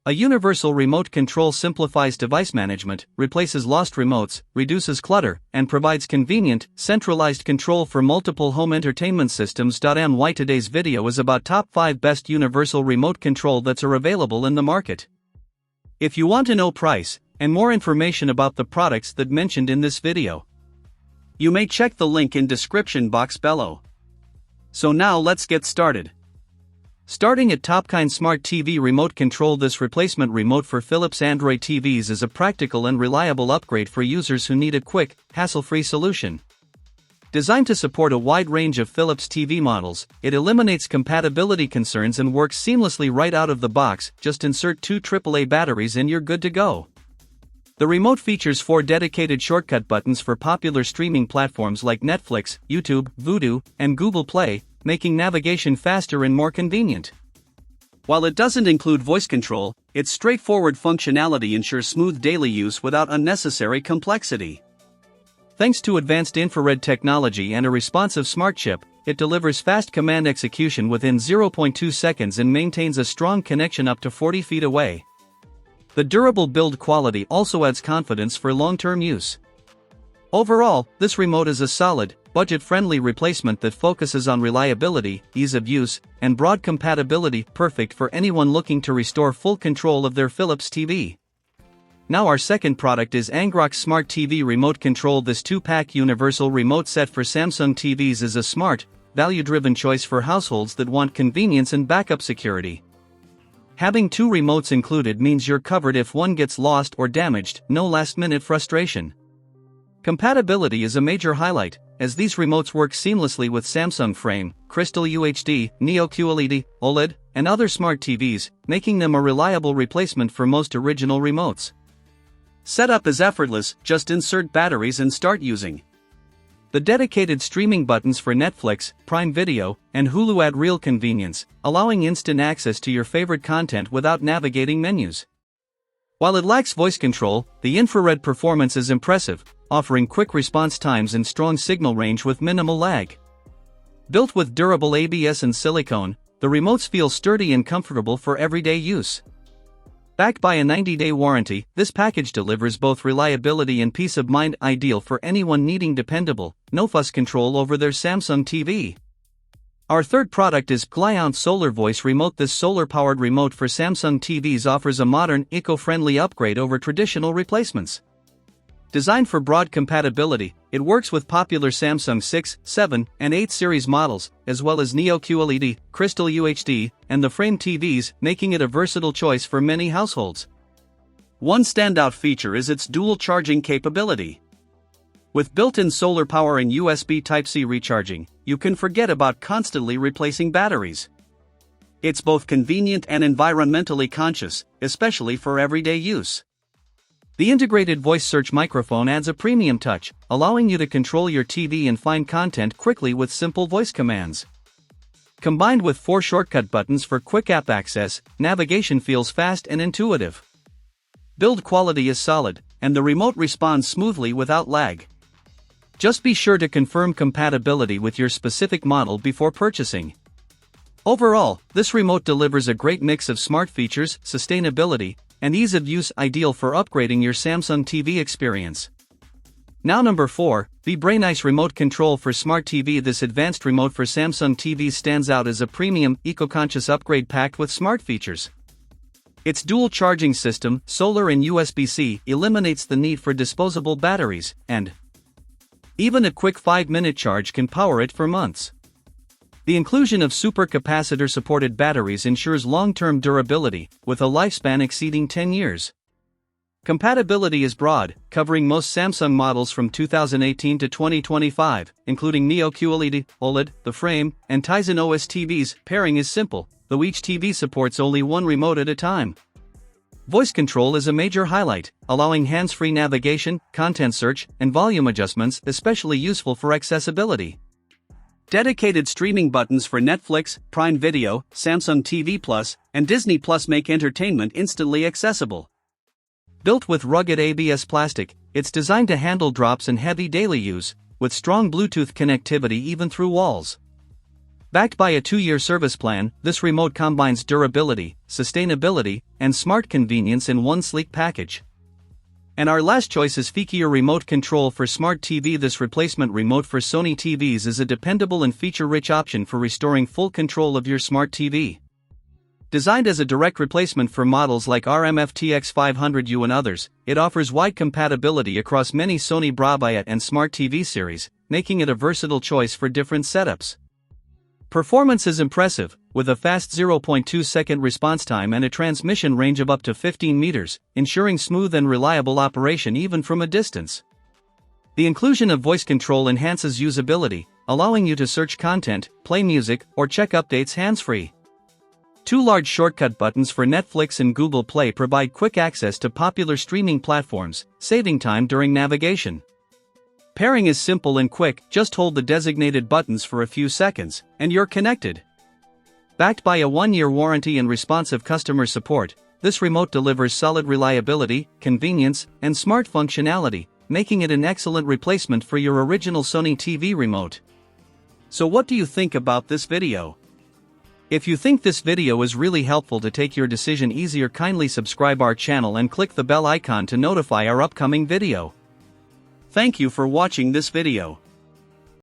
A universal remote control simplifies device management, replaces lost remotes, reduces clutter, and provides convenient, centralized control for multiple home entertainment systems. My today's video is about top 5 best universal remote control that are available in the market. If you want to know price and more information about the products that mentioned in this video, you may check the link in description box below. So now let's get started. Starting at top, Smart TV remote control. This replacement remote for Philips Android TVs is a practical and reliable upgrade for users who need a quick, hassle-free solution. Designed to support a wide range of Philips TV models, it eliminates compatibility concerns and works seamlessly right out of the box. Just insert 2 AAA batteries and you're good to go. The remote features 4 dedicated shortcut buttons for popular streaming platforms like Netflix, YouTube, Vudu, and Google Play, making navigation faster and more convenient. While it doesn't include voice control, its straightforward functionality ensures smooth daily use without unnecessary complexity. Thanks to advanced infrared technology and a responsive smart chip, it delivers fast command execution within 0.2 seconds and maintains a strong connection up to 40 feet away. The durable build quality also adds confidence for long-term use. Overall, this remote is a solid, budget-friendly replacement that focuses on reliability, ease of use, and broad compatibility, perfect for anyone looking to restore full control of their Philips TV. Now our second product is Angrox Smart TV Remote Control. This 2-pack universal remote set for Samsung TVs is a smart, value-driven choice for households that want convenience and backup security. Having 2 remotes included means you're covered if one gets lost or damaged, no last-minute frustration. Compatibility is a major highlight, as these remotes work seamlessly with Samsung Frame, Crystal UHD, Neo QLED, OLED, and other smart TVs, making them a reliable replacement for most original remotes. Setup is effortless, just insert batteries and start using. The dedicated streaming buttons for Netflix, Prime Video, and Hulu add real convenience, allowing instant access to your favorite content without navigating menus. While it lacks voice control, the infrared performance is impressive, offering quick response times and strong signal range with minimal lag. Built with durable ABS and silicone, the remotes feel sturdy and comfortable for everyday use. Backed by a 90-day warranty, this package delivers both reliability and peace of mind, ideal for anyone needing dependable, no-fuss control over their Samsung TV. Our third product is Gliant Solar Voice Remote. This solar-powered remote for Samsung TVs offers a modern, eco-friendly upgrade over traditional replacements. Designed for broad compatibility, it works with popular Samsung 6, 7, and 8 series models, as well as Neo QLED, Crystal UHD, and the Frame TVs, making it a versatile choice for many households. One standout feature is its dual charging capability. With built-in solar power and USB Type-C recharging, you can forget about constantly replacing batteries. It's both convenient and environmentally conscious, especially for everyday use. The integrated voice search microphone adds a premium touch, allowing you to control your TV and find content quickly with simple voice commands. Combined with 4 shortcut buttons for quick app access, navigation feels fast and intuitive. Build quality is solid, and the remote responds smoothly without lag. Just be sure to confirm compatibility with your specific model before purchasing. Overall, this remote delivers a great mix of smart features, sustainability, and ease of use, ideal for upgrading your Samsung TV experience. Now number 4, the BrainEye Remote Control for Smart TV. This advanced remote for Samsung TVs stands out as a premium, eco-conscious upgrade packed with smart features. Its dual charging system, solar and USB-C, eliminates the need for disposable batteries, and even a quick 5-minute charge can power it for months. The inclusion of supercapacitor-supported batteries ensures long-term durability, with a lifespan exceeding 10 years. Compatibility is broad, covering most Samsung models from 2018 to 2025, including Neo QLED, OLED, the Frame, and Tizen OS TVs. Pairing is simple, though each TV supports only one remote at a time. Voice control is a major highlight, allowing hands-free navigation, content search, and volume adjustments, especially useful for accessibility. Dedicated streaming buttons for Netflix, Prime Video, Samsung TV Plus, and Disney Plus make entertainment instantly accessible. Built with rugged ABS plastic, it's designed to handle drops and heavy daily use, with strong Bluetooth connectivity even through walls. Backed by a 2-year service plan, this remote combines durability, sustainability, and smart convenience in one sleek package. And our last choice is Feature Remote Control for Smart TV. This replacement remote for Sony TVs is a dependable and feature-rich option for restoring full control of your smart TV. Designed as a direct replacement for models like RMFTX 500U and others, it offers wide compatibility across many Sony Bravia and Smart TV series, making it a versatile choice for different setups. Performance is impressive, with a fast 0.2-second response time and a transmission range of up to 15 meters, ensuring smooth and reliable operation even from a distance. The inclusion of voice control enhances usability, allowing you to search content, play music, or check updates hands-free. 2 large shortcut buttons for Netflix and Google Play provide quick access to popular streaming platforms, saving time during navigation. Pairing is simple and quick, just hold the designated buttons for a few seconds, and you're connected. Backed by a 1-year warranty and responsive customer support, this remote delivers solid reliability, convenience, and smart functionality, making it an excellent replacement for your original Sony TV remote. So what do you think about this video? If you think this video is really helpful to take your decision easier, kindly subscribe our channel and click the bell icon to notify our upcoming video. Thank you for watching this video.